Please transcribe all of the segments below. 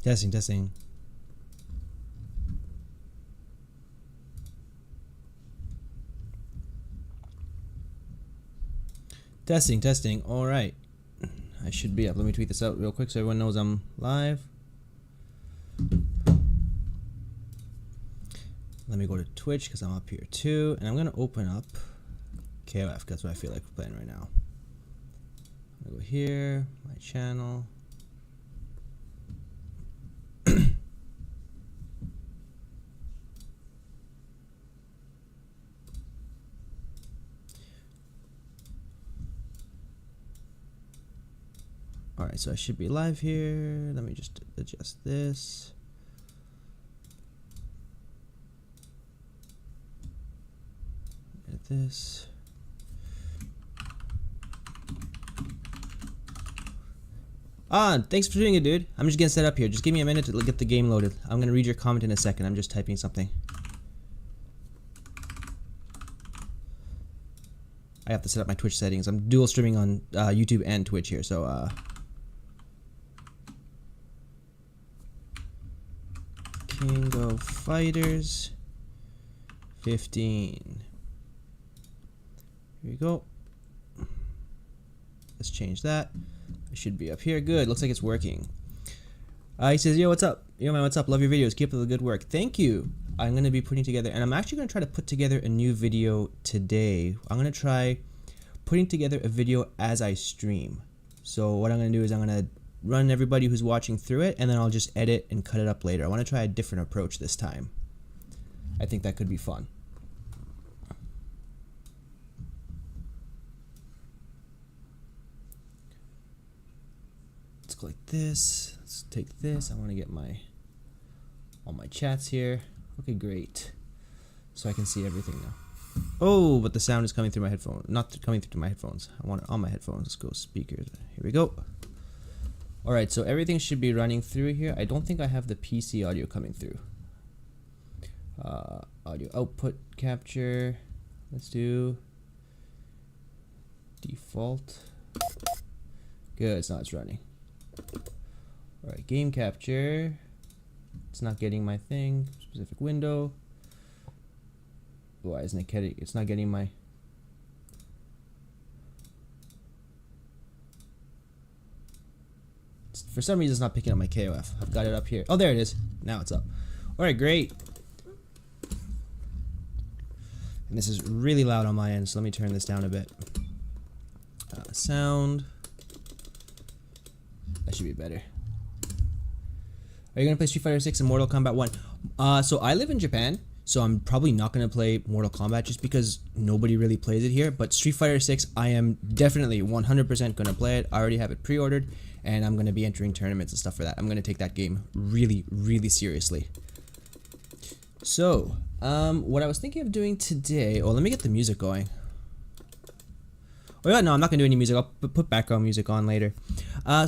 Testing, testing. Testing, testing. All right. I should be up. Let me tweet this out real quick so everyone knows I'm live. Let me go to Twitch because I'm up here too. And I'm going to open up KOF. That's what I feel like playing right now. I'm going to go here, my channel. Alright, so I should be live here. Let me just adjust this. Edit this. Thanks for doing it, dude. I'm just getting set up here. Just give me a minute to get the game loaded. I'm gonna read your comment in a second. I'm just typing something. I have to set up my Twitch settings. I'm dual streaming on YouTube and Twitch here, so King of Fighters 15. Here we go. Let's change that. I should be up here. Good. Looks like it's working. He says, yo, what's up? Yo, man, what's up? Love your videos. Keep up the good work. Thank you. I'm going to be putting together, and I'm actually going to try to put together a new video today. I'm going to try putting together a video as I stream. So what I'm going to do is I'm going to run everybody who's watching through it, and then I'll just edit and cut it up later. I want to try a different approach this time. I think that could be fun. Let's go like this. Let's take this. I want to get all my chats here. Okay, great. So I can see everything now. Oh, but the sound is coming through my headphone. Not coming through my headphones. I want it on my headphones. Let's go speakers. Here we go. Alright, so everything should be running through here. I don't think I have the PC audio coming through. Audio output capture. Let's do default. Good, so now it's running. Alright, game capture. It's not getting my thing. Specific window. Why isn't it getting? It's not getting my. For some reason, it's not picking up my KOF. I've got it up here. Oh, there it is. Now it's up. Alright, great. And this is really loud on my end, so let me turn this down a bit. Sound. That should be better. Are you going to play Street Fighter 6 and Mortal Kombat 1? So I live in Japan, so I'm probably not going to play Mortal Kombat just because nobody really plays it here. But Street Fighter 6, I am definitely 100% going to play it. I already have it pre-ordered, and I'm going to be entering tournaments and stuff for that. I'm going to take that game really, really seriously. So, what I was thinking of doing today... Oh, let me get the music going. Oh yeah, no, I'm not going to do any music. I'll put background music on later.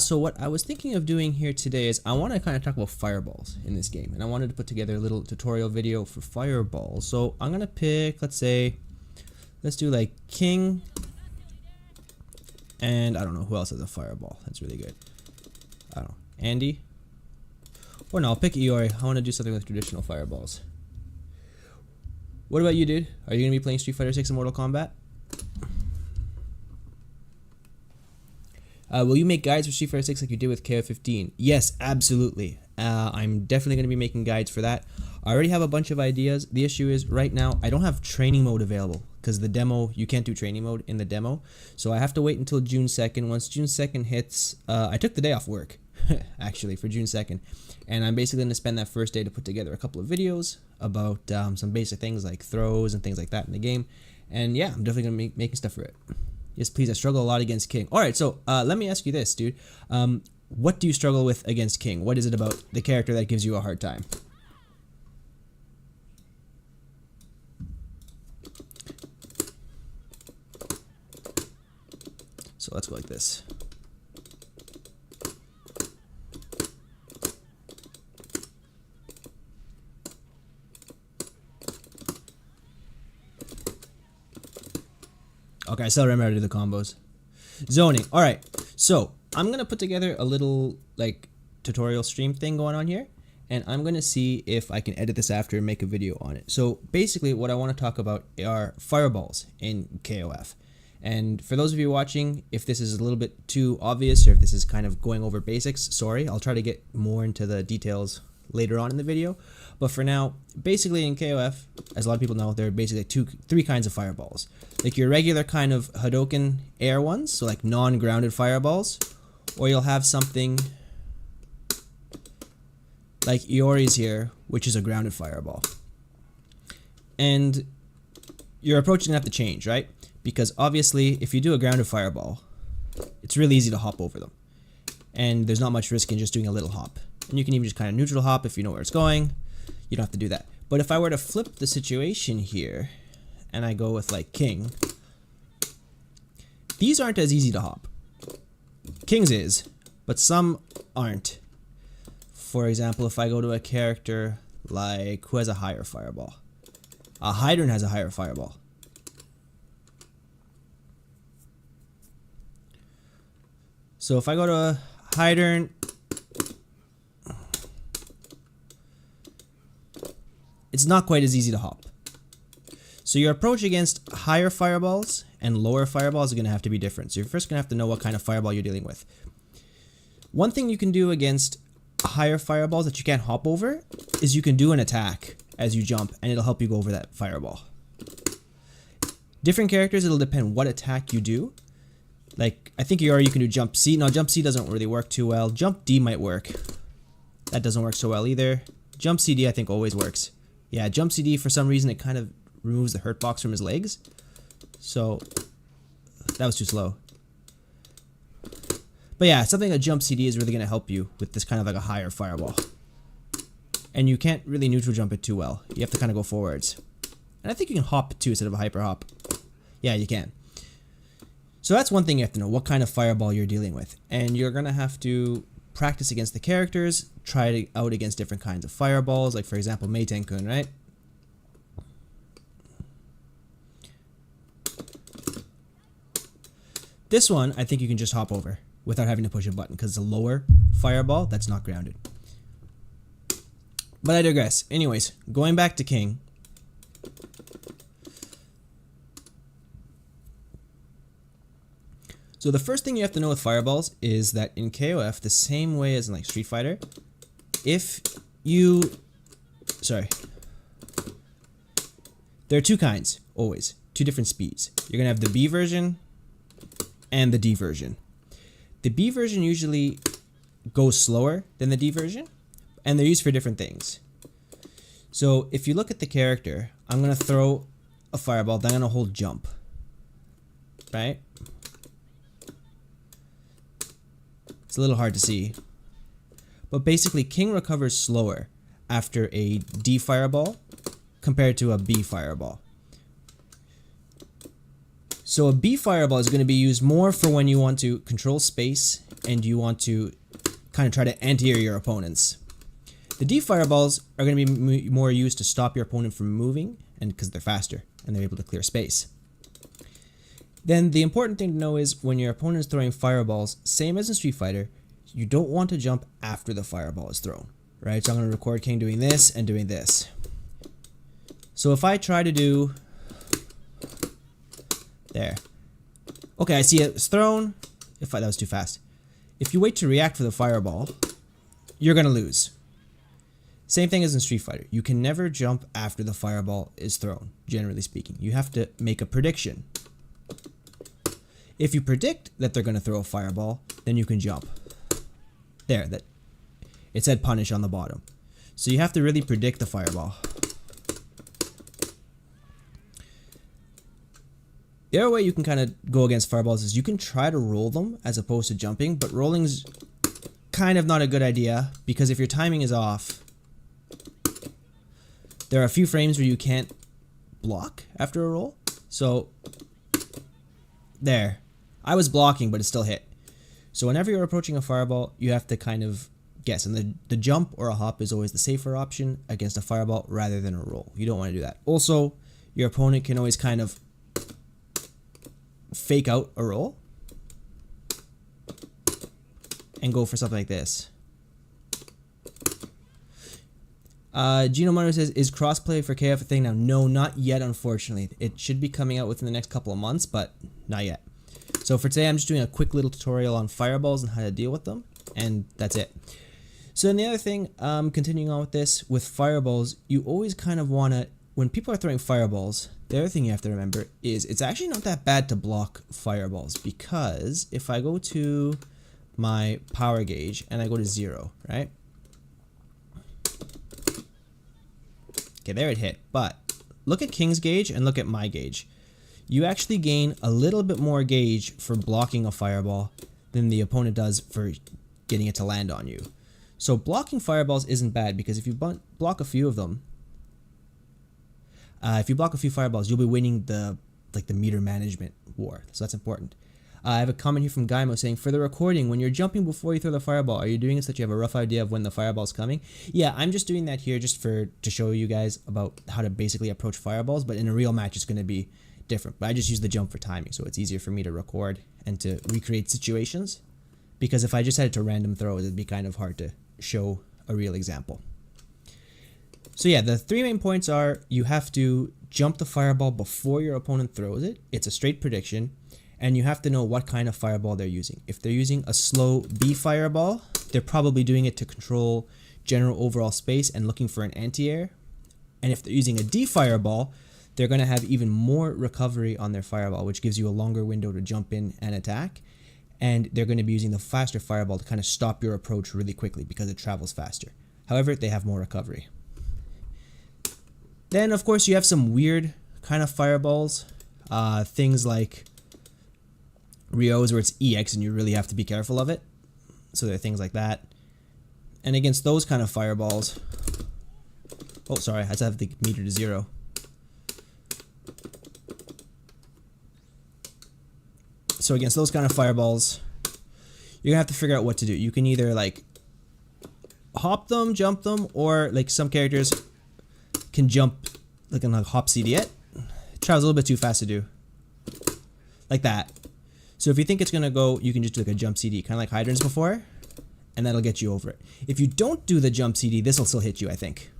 So what I was thinking of doing here today is I want to kind of talk about fireballs in this game. And I wanted to put together a little tutorial video for fireballs. So I'm going to pick, let's do like King. And I don't know who else has a fireball. That's really good. I don't know. Andy. Or no, I'll pick Eeyore. I want to do something with traditional fireballs. What about you, dude? Are you going to be playing Street Fighter 6 and Mortal Kombat? Will you make guides for Street Fighter 6 like you did with KOF15? Yes, absolutely. I'm definitely going to be making guides for that. I already have a bunch of ideas. The issue is right now I don't have training mode available because the demo, you can't do training mode in the demo. So I have to wait until June 2nd. Once June 2nd hits, I took the day off work actually for June 2nd. And I'm basically going to spend that first day to put together a couple of videos about some basic things like throws and things like that in the game. And yeah, I'm definitely going to be making stuff for it. Yes, please. I struggle a lot against King. Alright, so let me ask you this, dude. What do you struggle with against King? What is it about the character that gives you a hard time? So let's go like this. Okay, I still remember how to do the combos. Zoning. Alright, so I'm going to put together a little, like, tutorial stream thing going on here, and I'm going to see if I can edit this after and make a video on it. So basically what I want to talk about are fireballs in KOF. And for those of you watching, if this is a little bit too obvious or if this is kind of going over basics, sorry, I'll try to get more into the details later on in the video. But for now, basically in KOF, as a lot of people know, there are basically three kinds of fireballs. Like your regular kind of Hadouken air ones, so like non-grounded fireballs, or you'll have something like Iori's here, which is a grounded fireball. And your approach is gonna have to change, right? Because obviously, if you do a grounded fireball, it's really easy to hop over them. And there's not much risk in just doing a little hop. And you can even just kind of neutral hop if you know where it's going. You don't have to do that. But if I were to flip the situation here, and I go with like King, these aren't as easy to hop. King's is, but some aren't. For example, if I go to a character like, who has a higher fireball? Hydron has a higher fireball. So if I go to a Hydron, it's not quite as easy to hop. So your approach against higher fireballs and lower fireballs are going to have to be different. So you're first going to have to know what kind of fireball you're dealing with. One thing you can do against higher fireballs that you can't hop over is you can do an attack as you jump and it'll help you go over that fireball. Different characters, it'll depend what attack you do. Like, I think you can do jump C. No, jump C doesn't really work too well. Jump D might work. That doesn't work so well either. Jump CD I think always works. Yeah, jump CD, for some reason, it kind of removes the hurt box from his legs. So, that was too slow. But yeah, something like jump CD is really going to help you with this kind of like a higher fireball. And you can't really neutral jump it too well. You have to kind of go forwards. And I think you can hop too instead of a hyper hop. Yeah, you can. So that's one thing you have to know, what kind of fireball you're dealing with. And you're going to have to practice against the characters, try it out against different kinds of fireballs, like for example, Meitenkun, right? This one, I think you can just hop over without having to push a button because it's a lower fireball that's not grounded. But I digress. Anyways, going back to King. So the first thing you have to know with fireballs is that in KOF, the same way as in like Street Fighter, if you, there are two kinds, always, two different speeds. You're gonna have the B version and the D version. The B version usually goes slower than the D version, and they're used for different things. So if you look at the character, I'm gonna throw a fireball, then I'm gonna hold jump, right? It's a little hard to see. But basically, King recovers slower after a D fireball compared to a B fireball. So a B fireball is going to be used more for when you want to control space and you want to kind of try to anti-air your opponents. The D fireballs are going to be more used to stop your opponent from moving, and because they're faster and they're able to clear space. Then the important thing to know is when your opponent is throwing fireballs, same as in Street Fighter, you don't want to jump after the fireball is thrown, right? So I'm going to record King doing this and doing this. So if I try to do, there. Okay, I see it's thrown. That was too fast. If you wait to react for the fireball, you're going to lose. Same thing as in Street Fighter. You can never jump after the fireball is thrown, generally speaking. You have to make a prediction. If you predict that they're going to throw a fireball, then you can jump. There, that it said punish on the bottom. So you have to really predict the fireball. The other way you can kind of go against fireballs is you can try to roll them as opposed to jumping, but rolling's kind of not a good idea because if your timing is off, there are a few frames where you can't block after a roll. So there. I was blocking, but it still hit. So whenever you're approaching a fireball, you have to kind of guess. And the jump or a hop is always the safer option against a fireball rather than a roll. You don't want to do that. Also, your opponent can always kind of fake out a roll and go for something like this. Gino Manu says, is crossplay for KF a thing now? No, not yet, unfortunately. It should be coming out within the next couple of months, but not yet. So for today, I'm just doing a quick little tutorial on fireballs and how to deal with them, and that's it. So then the other thing, continuing on with this, with fireballs, you always kind of want to, when people are throwing fireballs, the other thing you have to remember is it's actually not that bad to block fireballs, because if I go to my power gauge and I go to 0, right? Okay, there it hit, but look at King's gauge and look at my gauge. You actually gain a little bit more gauge for blocking a fireball than the opponent does for getting it to land on you. So blocking fireballs isn't bad, because if you block a few of them, if you block a few fireballs, you'll be winning the meter management war. So that's important. I have a comment here from Gaimo saying, for the recording, when you're jumping before you throw the fireball, are you doing it so that you have a rough idea of when the fireball's coming? Yeah, I'm just doing that here just to show you guys about how to basically approach fireballs, but in a real match it's going to be different. But I just use the jump for timing, so it's easier for me to record and to recreate situations, because if I just had it to random throws, it'd be kind of hard to show a real example. So yeah, the 3 main points are, you have to jump the fireball before your opponent throws it. It's a straight prediction. And you have to know what kind of fireball they're using. If they're using a slow B fireball, they're probably doing it to control general overall space and looking for an anti-air. And if they're using a D fireball, they're going to have even more recovery on their fireball, which gives you a longer window to jump in and attack. And they're going to be using the faster fireball to kind of stop your approach really quickly because it travels faster. However, they have more recovery. Then, of course, you have some weird kind of fireballs. Things like Rio's, where it's EX and you really have to be careful of it. So there are things like that. And against those kind of fireballs... Oh, sorry, I just have the meter to 0. So against those kind of fireballs, you're gonna have to figure out what to do. You can either like hop them, jump them, or like some characters can jump, like hop CD it. It travels a little bit too fast to do. Like that. So if you think it's gonna go, you can just do like a jump CD, kind of like hydrants before, and that'll get you over it. If you don't do the jump CD, this will still hit you, I think.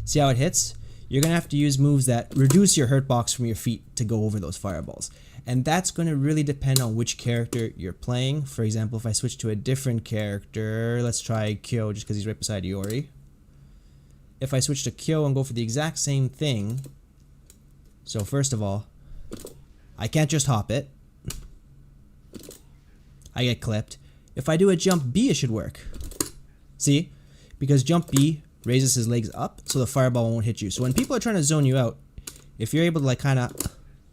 See how it hits? You're gonna have to use moves that reduce your hurt box from your feet to go over those fireballs. And that's gonna really depend on which character you're playing. For example, if I switch to a different character, let's try Kyo just because he's right beside Iori. If I switch to Kyo and go for the exact same thing, so first of all, I can't just hop it. I get clipped. If I do a jump B, it should work. See? Because jump B raises his legs up so the fireball won't hit you. So when people are trying to zone you out, if you're able to like kind of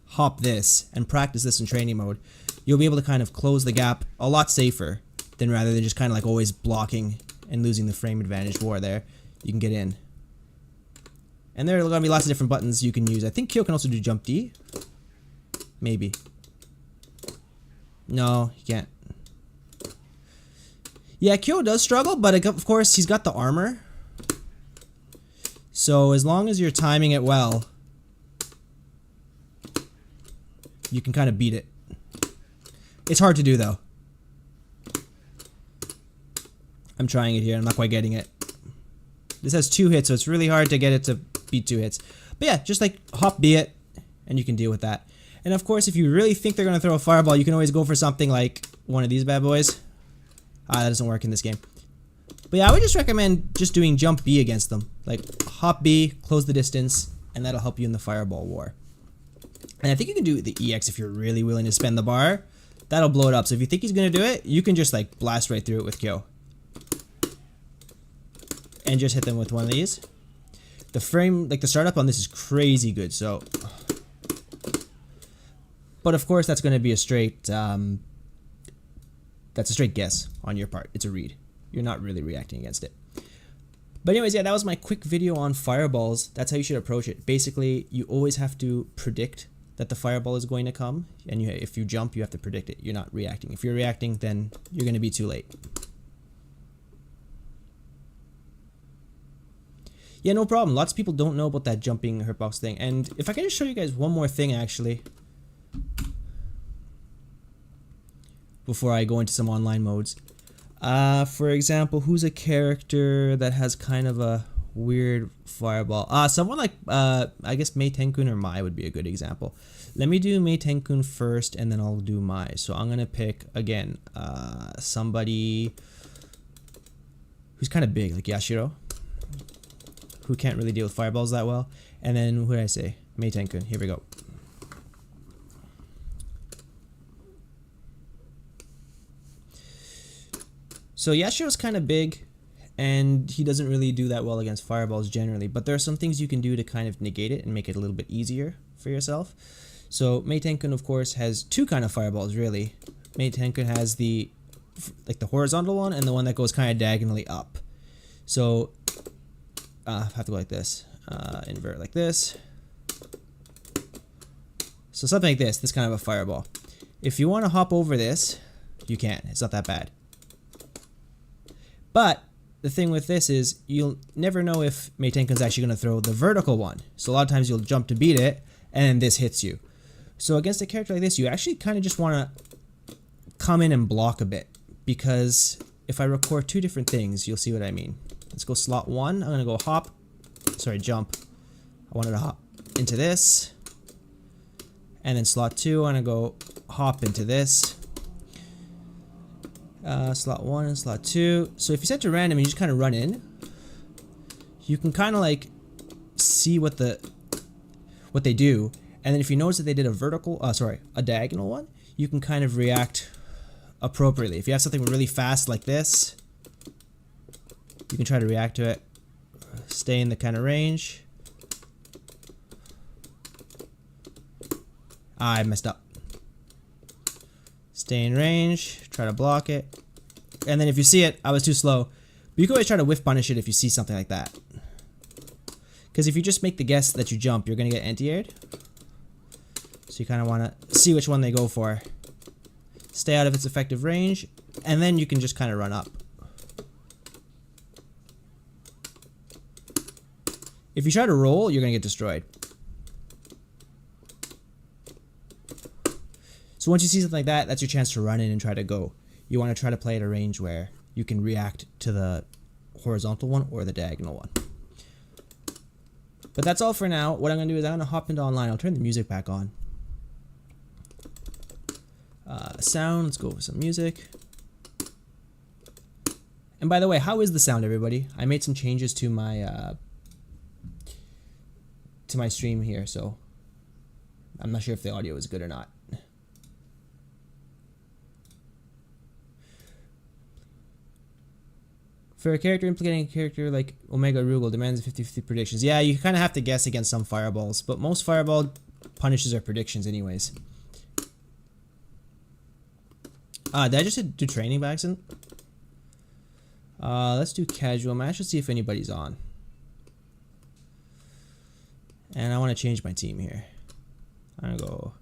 hop this and practice this in training mode, you'll be able to kind of close the gap a lot safer than rather than just kind of like always blocking and losing the frame advantage war there. You can get in. And there are going to be lots of different buttons you can use. I think Kyo can also do jump D. Maybe. No, he can't. Yeah, Kyo does struggle, but of course he's got the armor. So as long as you're timing it well, you can kind of beat it. It's hard to do though. I'm trying it here, I'm not quite getting it. This has 2 hits, so it's really hard to get it to beat 2 hits. But yeah, just like hop B it, and you can deal with that. And of course, if you really think they're going to throw a fireball, you can always go for something like one of these bad boys. Ah, that doesn't work in this game. But yeah, I would just recommend just doing jump B against them. Like hop B, close the distance, and that'll help you in the fireball war. And I think you can do the EX if you're really willing to spend the bar. That'll blow it up. So if you think he's going to do it, you can just like blast right through it with Kyo. And just hit them with one of these. The frame, like the startup on this is crazy good, so... But of course that's going to be a straight, that's a straight guess on your part. It's a read. You're not really reacting against it. But anyways, yeah, that was my quick video on fireballs. That's how you should approach it. Basically, you always have to predict that the fireball is going to come. And if you jump, you have to predict it. You're not reacting. If you're reacting, then you're going to be too late. Yeah, no problem. Lots of people don't know about that jumping hurtbox thing. And if I can just show you guys one more thing, actually, before I go into some online modes. For example, who's a character that has kind of a weird fireball. Someone like I guess Mei Tenkun or Mai would be a good example. Let me do Mei Tenkun first, and then I'll do Mai. So I'm gonna pick again somebody who's kind of big, like Yashiro, who can't really deal with fireballs that well. And then who did I say? Mei Tenkun. Here we go. So Yashiro's kind of big, and he doesn't really do that well against fireballs generally, but there are some things you can do to kind of negate it and make it a little bit easier for yourself. So Mei Tenkun, of course, has two kind of fireballs, really. Mei Tenkun has the horizontal one and the one that goes kind of diagonally up. So I have to go like this, invert like this. So something like this kind of a fireball. If you want to hop over this, you can. It's not that bad. But the thing with this is you'll never know if Mei Tenkun's actually going to throw the vertical one. So a lot of times you'll jump to beat it, and then this hits you. So against a character like this, you actually kind of just want to come in and block a bit. Because if I record two different things, you'll see what I mean. Let's go slot 1. I'm going to go hop. Sorry, jump. I wanted to hop into this. And then slot 2, I'm going to go hop into this. Slot 1 and slot 2. So if you set to random and you just kind of run in, you can kind of like see what they do. And then if you notice that they did a diagonal one, you can kind of react appropriately. If you have something really fast like this, you can try to react to it. Stay in the kind of range. I messed up. Stay in range, try to block it. And then if you see it, I was too slow. But you can always try to whiff punish it if you see something like that. Because if you just make the guess that you jump, you're going to get anti-aired. So you kind of want to see which one they go for. Stay out of its effective range, and then you can just kind of run up. If you try to roll, you're going to get destroyed. So once you see something like that, that's your chance to run in and try to go. You want to try to play at a range where you can react to the horizontal one or the diagonal one. But that's all for now. What I'm going to do is I'm going to hop into online. I'll turn the music back on. Sound, let's go with some music. And by the way, how is the sound, everybody? I made some changes to my stream here, so I'm not sure if the audio is good or not. For a character implicating a character like Omega Rugal demands 50-50 predictions. Yeah, you kind of have to guess against some fireballs, but most fireball punishes are predictions anyways. Did I just do training by accident? Let's do casual match. Let's see if anybody's on. And I want to change my team here. I'm gonna go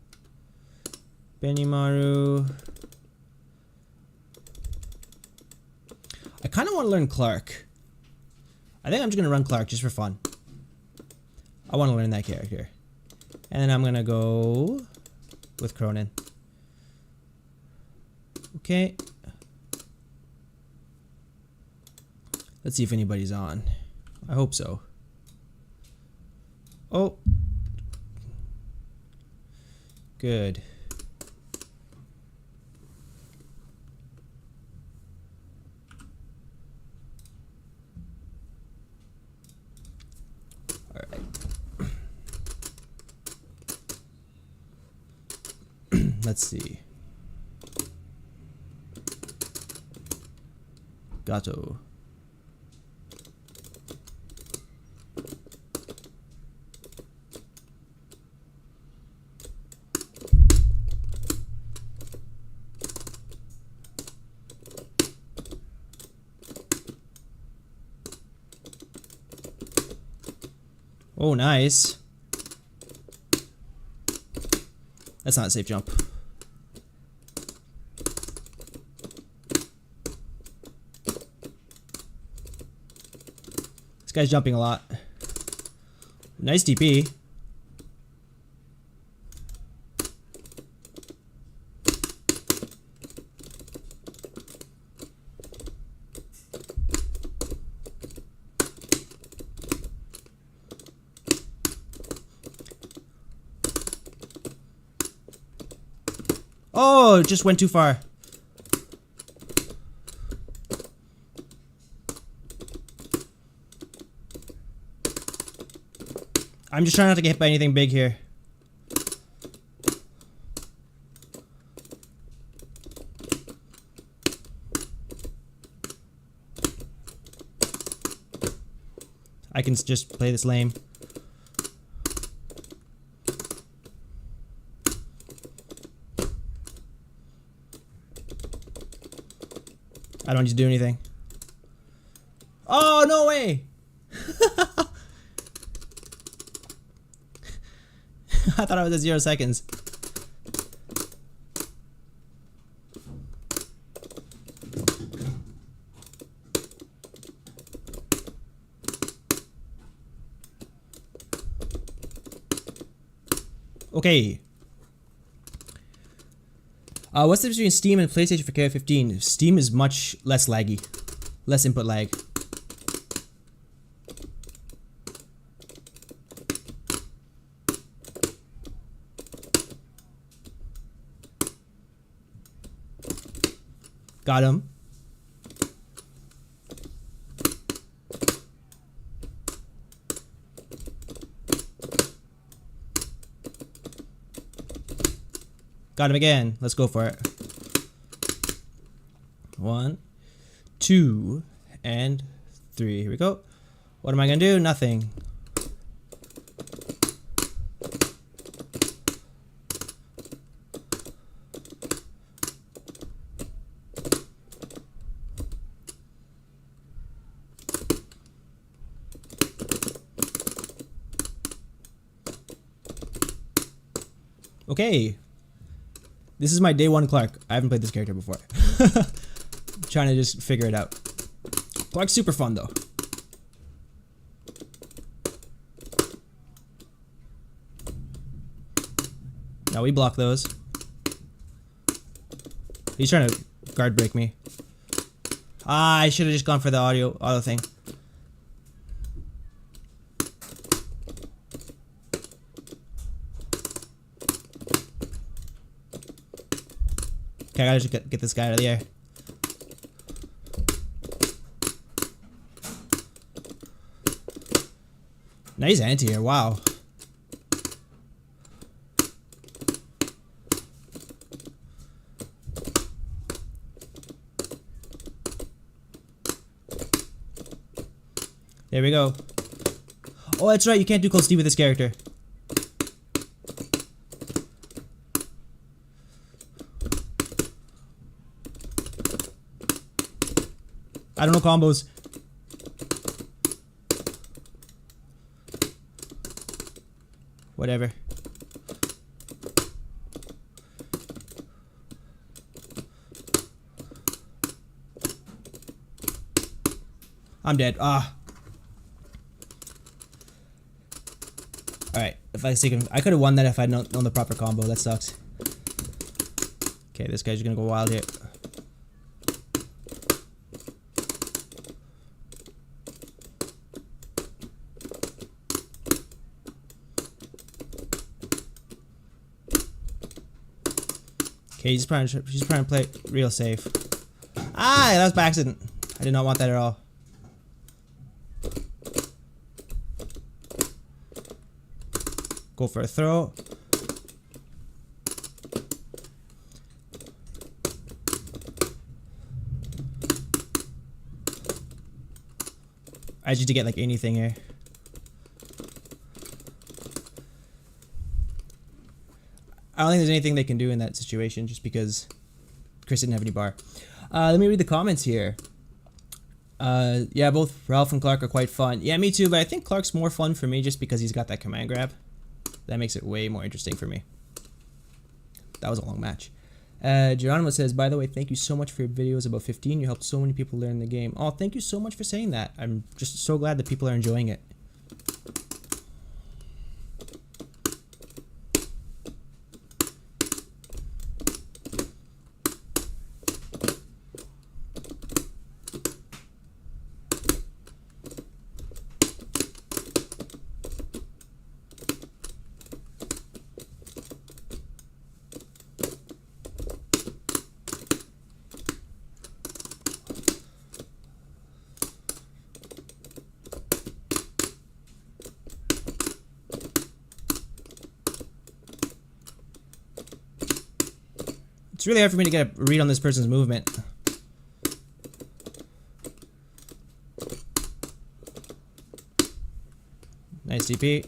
Benimaru. I kind of want to learn Clark. I think I'm just going to run Clark just for fun. I want to learn that character. And then I'm going to go with Cronin. Okay. Let's see if anybody's on. I hope so. Oh. Good. Let's see. Gato. Oh, nice. That's not a safe jump. This guy's jumping a lot. Nice DP. Oh, it just went too far. I'm just trying not to get hit by anything big here. I can just play this lame. I don't need to do anything. Oh, no way! I thought I was at 0 seconds. Okay. What's the difference between Steam and PlayStation for KOFXV? Steam is much less laggy. Less input lag. Got him. Got him again. Let's go for it. 1, 2, and 3. Here we go. What am I gonna do? Nothing. Okay. This is my day 1 Clark. I haven't played this character before. I'm trying to just figure it out. Clark's super fun though. Now we block those. He's trying to guard break me. Ah, I should have just gone for the auto thing. Okay, I gotta just get this guy out of the air. Nice anti-air, wow. There we go. Oh, that's right, you can't do close D with this character. I don't know combos. Whatever. I'm dead. Ah. Alright, if I see him, I could have won that if I'd known the proper combo. That sucks. Okay, this guy's gonna go wild here. Okay, she's trying to play it real safe. Ah, that was by accident. I did not want that at all. Go for a throw. I just need to get like anything here. I don't think there's anything they can do in that situation just because Chris didn't have any bar. Let me read the comments here. Yeah, both Ralph and Clark are quite fun. Yeah, me too, but I think Clark's more fun for me just because he's got that command grab. That makes it way more interesting for me. That was a long match. Geronimo says, by the way, thank you so much for your videos about 15. You helped so many people learn the game. Oh, thank you so much for saying that. I'm just so glad that people are enjoying it. It's really hard for me to get a read on this person's movement. Nice DP.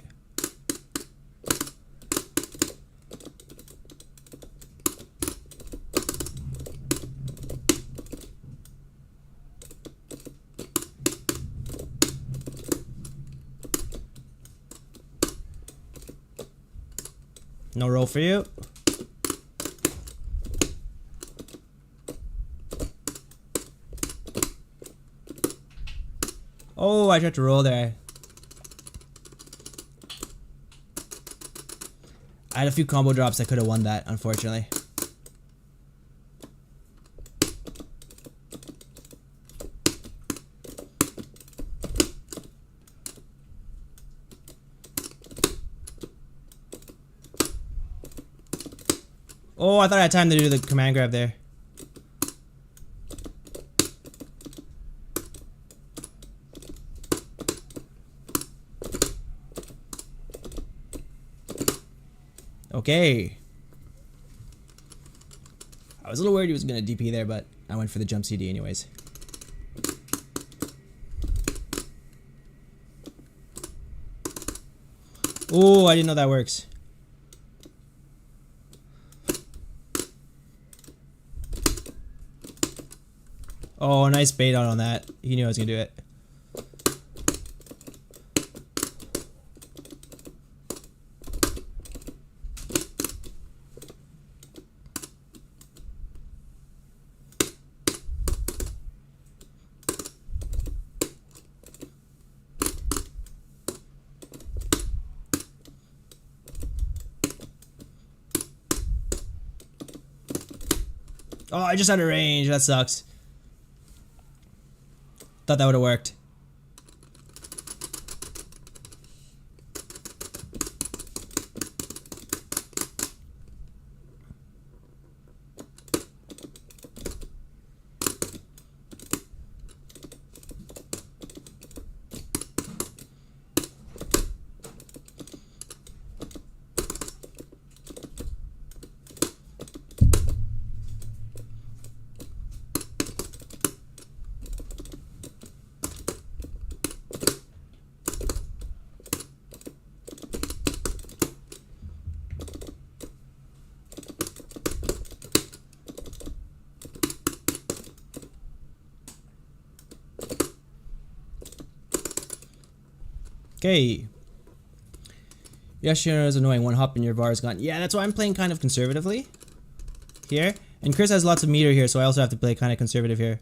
No roll for you. Oh, I tried to roll there. I had a few combo drops that could have won that, unfortunately. Oh, I thought I had time to do the command grab there. Okay. I was a little worried he was going to DP there, but I went for the jump CD anyways. Oh, I didn't know that works. Oh, nice bait out on that. He knew I was going to do it. Oh, I just had a range. That sucks. Thought that would have worked. Okay. Yoshino is annoying. One hop and your bar is gone. Yeah, that's why I'm playing kind of conservatively here. And Chris has lots of meter here, so I also have to play kind of conservative here.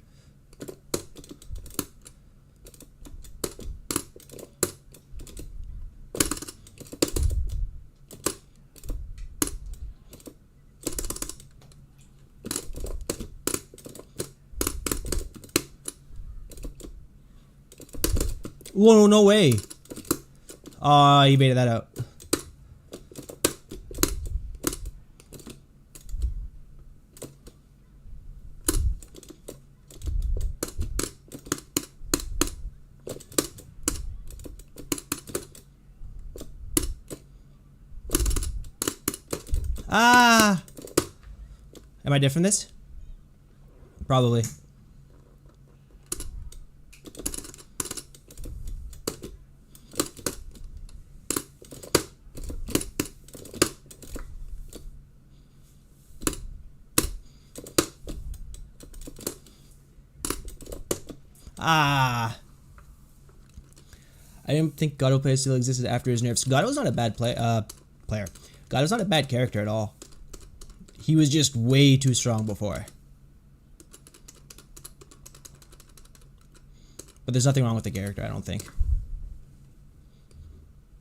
Whoa, no way. Aw, he baited that out. Ah! Am I different this? Probably. Ah! I didn't think Gato player still existed after his nerfs. Gato's not a bad player. Gato's not a bad character at all. He was just way too strong before. But there's nothing wrong with the character, I don't think.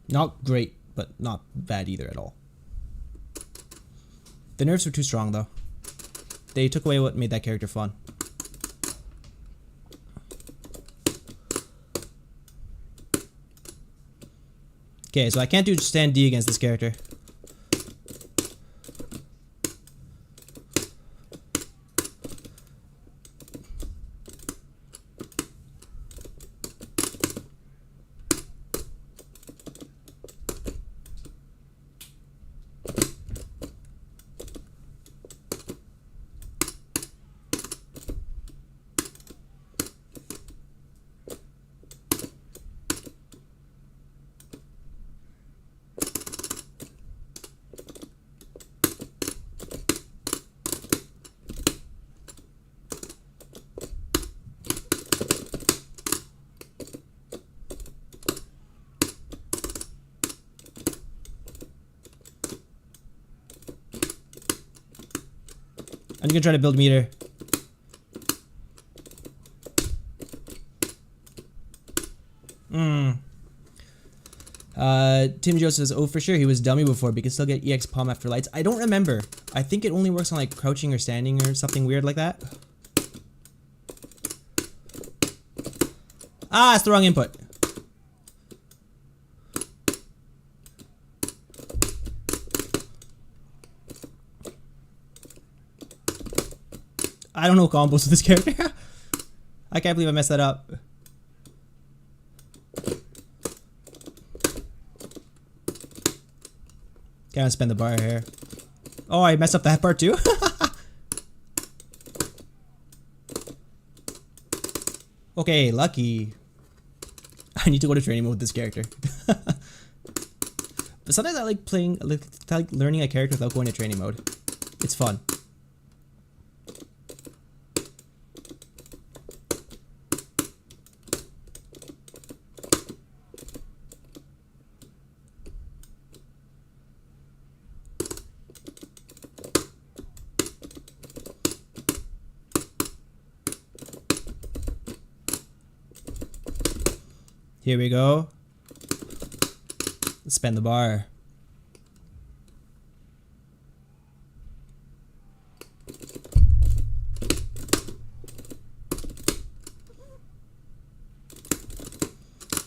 Not great, but not bad either at all. The nerfs were too strong though. They took away what made that character fun. Okay, so I can't do stand D against this character. I'm just gonna try to build meter. Tim Joe says, oh, for sure, he was dummy before, but you can still get EX palm after lights. I don't remember. I think it only works on like crouching or standing or something weird like that. Ah, it's the wrong input. I don't know combos with this character. I can't believe I messed that up. Can't spend the bar here. Oh, I messed up that part too? Okay, lucky. I need to go to training mode with this character. But sometimes I like playing, like learning a character without going to training mode. It's fun. Here we go. Let's spend the bar.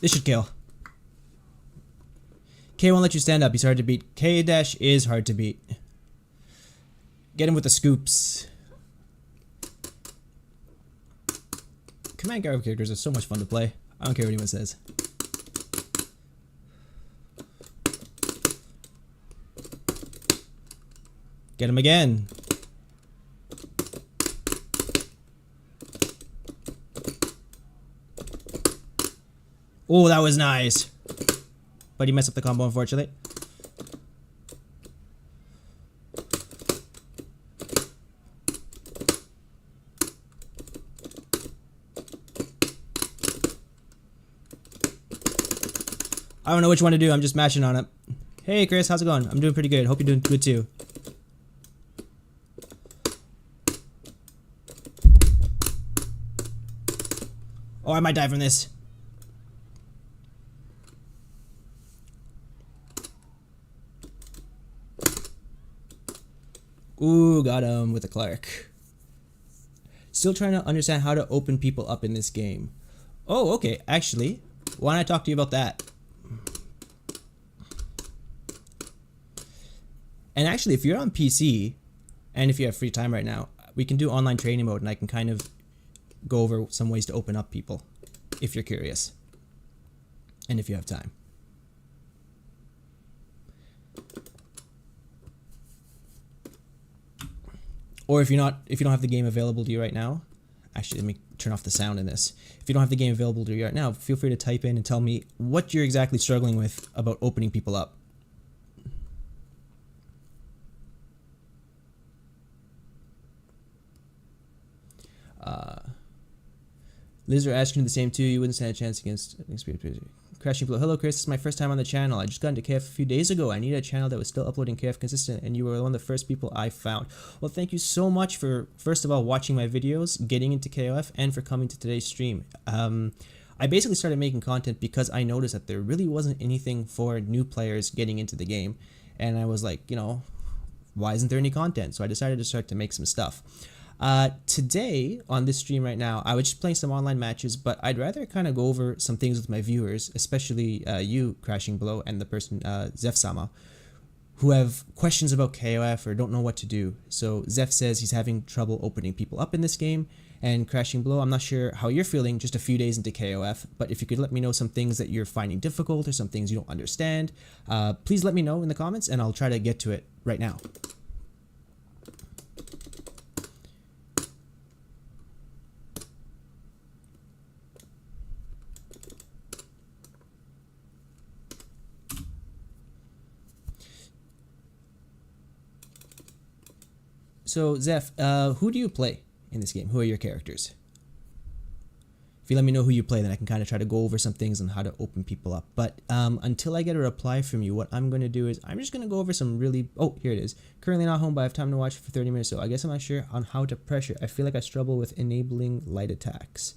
This should kill. K won't let you stand up. He's hard to beat. K dash is hard to beat. Get him with the scoops. Command guard characters are so much fun to play. I don't care what anyone says. Get him again. Oh, that was nice. But he messed up the combo, unfortunately. I don't know which one to do. I'm just mashing on it. Hey, Chris, how's it going? I'm doing pretty good. Hope you're doing good too. Oh, I might die from this. Ooh, got him with a Clark. Still trying to understand how to open people up in this game. Oh, okay. Actually, why don't I talk to you about that? And actually, if you're on PC, and if you have free time right now, we can do online training mode, and I can kind of go over some ways to open up people, if you're curious, and if you have time. Or if you don't have the game available to you right now, actually, let me turn off the sound in this. If you don't have the game available to you right now, feel free to type in and tell me what you're exactly struggling with about opening people up. Lizard asking the same too. You wouldn't stand a chance against Crashing Blow. Hello, Chris. This is my first time on the channel. I just got into KF a few days ago. I needed a channel that was still uploading KF consistent, and you were one of the first people I found. Well, thank you so much for, first of all, watching my videos, getting into KOF, and for coming to today's stream. I basically started making content because I noticed that there really wasn't anything for new players getting into the game, and I was like, you know, why isn't there any content? So I decided to start to make some stuff. Today, on this stream right now, I was just playing some online matches, but I'd rather kind of go over some things with my viewers, especially you, Crashing Blow, and the person, Zef-sama, who have questions about KOF or don't know what to do. So Zef says he's having trouble opening people up in this game, and Crashing Blow, I'm not sure how you're feeling just a few days into KOF, but if you could let me know some things that you're finding difficult or some things you don't understand, please let me know in the comments, and I'll try to get to it right now. So, Zef, who do you play in this game? Who are your characters? If you let me know who you play, then I can kind of try to go over some things on how to open people up. But until I get a reply from you, what I'm going to do is I'm just going to go over some really... Oh, here it is. Currently not home, but I have time to watch for 30 minutes. So I guess I'm not sure on how to pressure. I feel like I struggle with enabling light attacks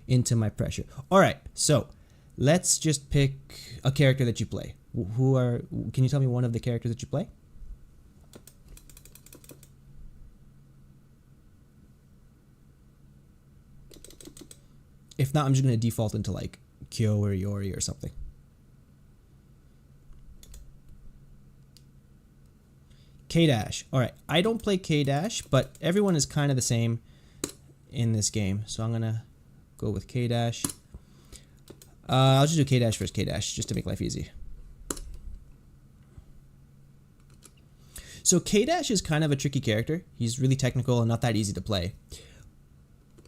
into my pressure. All right, so let's just pick a character that you play. Can you tell me one of the characters that you play? If not, I'm just going to default into like Kyo or Yori or something. K-Dash. All right, I don't play K-Dash, but everyone is kind of the same in this game. So I'm going to go with K-Dash. I'll just do K-Dash first, K-Dash, just to make life easy. So K-Dash is kind of a tricky character. He's really technical and not that easy to play.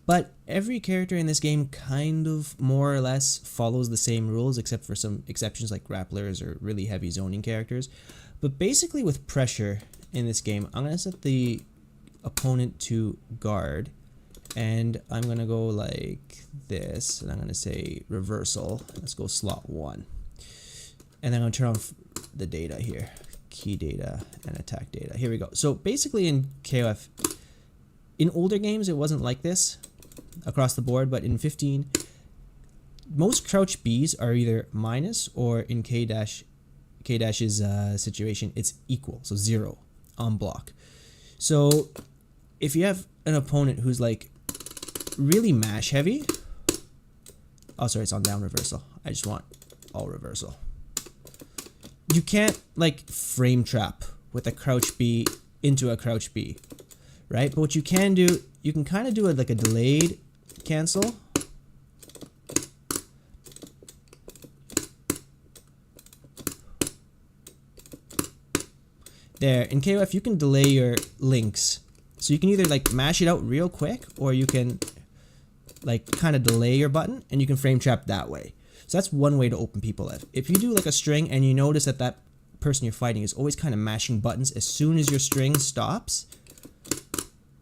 But every character in this game kind of more or less follows the same rules, except for some exceptions like grapplers or really heavy zoning characters. But basically with pressure in this game, I'm going to set the opponent to guard. And I'm going to go like this. And I'm going to say reversal. Let's go slot 1. And then I'm going to turn on the data here. Key data and attack data. Here we go. So basically in KOF, in older games, it wasn't like this across the board, but in 15, most crouch Bs are either minus, or in K-Dash's situation, it's equal, so 0 on block. So if you have an opponent who's like really mash heavy, oh sorry, it's on down reversal. I just want all reversal. You can't like frame trap with a crouch B into a crouch B, right? But what you can do, you can kind of do it like a delayed cancel. There, in KOF you can delay your links. So you can either like mash it out real quick, or you can like kind of delay your button and you can frame trap that way. So that's one way to open people up. If you do like a string and you notice that that person you're fighting is always kind of mashing buttons as soon as your string stops,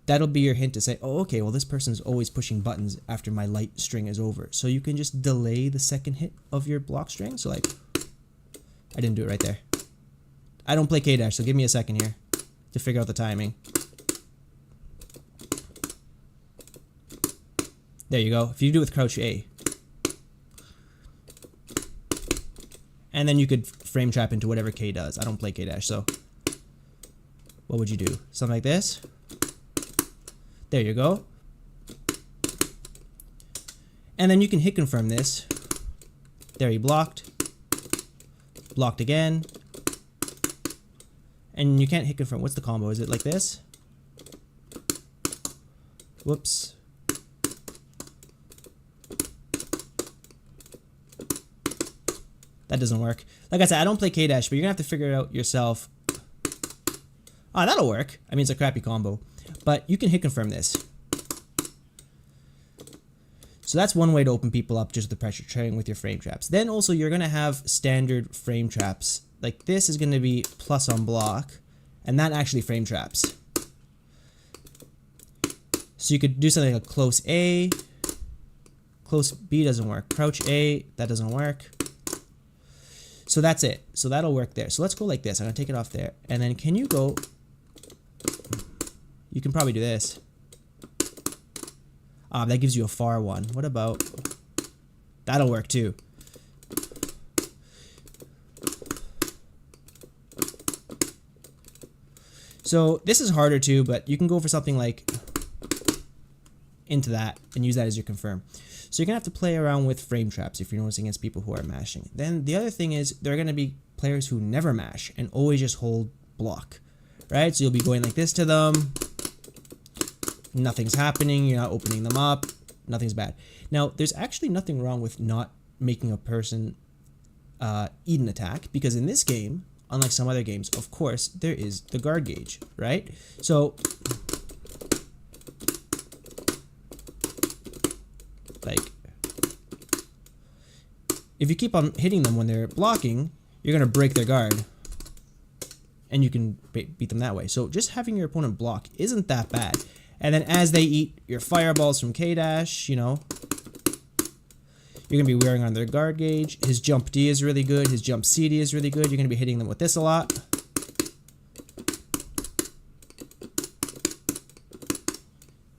that'll be your hint to say, oh, okay, well, this person's always pushing buttons after my light string is over. So you can just delay the second hit of your block string. So like, I didn't do it right there. I don't play K-Dash, so give me a second here to figure out the timing. There you go. If you do it with crouch A. And then you could frame trap into whatever K does. I don't play K-Dash, so what would you do? Something like this? There you go. And then you can hit confirm this. There, he blocked. Blocked again. And you can't hit confirm. What's the combo? Is it like this? Whoops. That doesn't work. Like I said, I don't play K-Dash, but you're going to have to figure it out yourself. Ah, that'll work. I mean, it's a crappy combo. But you can hit confirm this. So that's one way to open people up, just the pressure training with your frame traps. Then also you're going to have standard frame traps. Like this is going to be plus on block, and that actually frame traps. So you could do something like close A, close B doesn't work, crouch A, that doesn't work. So that's it. So that'll work there. So let's go like this. I'm going to take it off there. And then can you go... You can probably do this. Ah, that gives you a far one. What about... That'll work too. So this is harder too, but you can go for something like into that and use that as your confirm. So you're going to have to play around with frame traps if you're noticing against people who are mashing. Then the other thing is there are going to be players who never mash and always just hold block, right? So you'll be going like this to them. Nothing's happening. You're not opening them up. Nothing's bad. Now, there's actually nothing wrong with not making a person eat an attack, because in this game, unlike some other games, of course, there is the guard gauge, right? So... like, if you keep on hitting them when they're blocking, you're going to break their guard. And you can beat them that way. So just having your opponent block isn't that bad. And then as they eat your fireballs from K-Dash, you know, You're going to be wearing on their guard gauge. His jump D is really good. His jump CD is really good. You're going to be hitting them with this a lot.